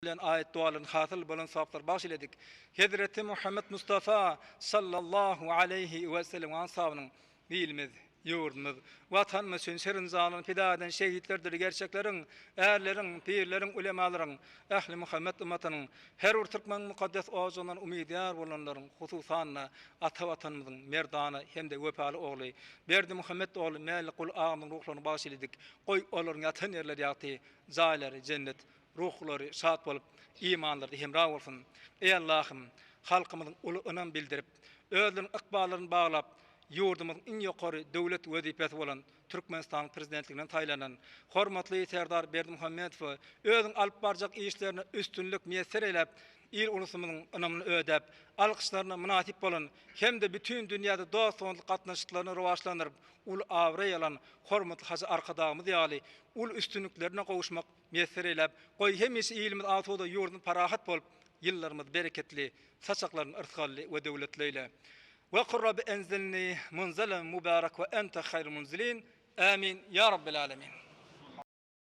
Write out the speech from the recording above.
bilen ayet duaların hasıl bolan savaplar başladık. Hazreti Muhammed Mustafa sallallahu aleyhi ve sellem ashabının bilmez, yurdumuz, vatanımız üçün şerin zalını fida eden şehitlerdir gerçeklerin, erlerin, pirlerin, ulemaların, ehli Muhammed ümmetinin, her bir Türkmen mukaddes oğuzundan umidiyar olanların, hususanla ata vatanımızın merdanı hem de vefalı oğlu, Berdi Muhammed oğlu Melikul Ağam'ın ruhlarını bağışladık. Koy olurun yatan yerler yatı, zayları, cennet, ruhları şad bolup imanları hemra olsun. Ey Allah'ım, halkımızın ulu önem bildirip, özünün ıkballarını bağlap, yurdumuzun en yukarı devlet vazifesi olan Türkmenistan prezidentliğinden taylanan hormatly Serdar Berdi Muhammedov özüň alyp barjak işlerini üstünlük müyesser eylep, il ulusumyzyň önemini ödep, alkışlaryna münasip bolan hem de bütün dünyada dostluk gatnaşyklaryny rowajlandyrıp, ul awra yalan hormatly hacı arkadağımız ýaly ul üstünlüklerine gowuşmak müyesser eylep, goý hemişe ilimiz atuda yurdun parahat bolup, yıllarımız bereketli, saçaklaryň ırtgally we döwletli. وقل رب أنزلني منزلا مبارك وأنت خير المنزلين آمين يا رب العالمين.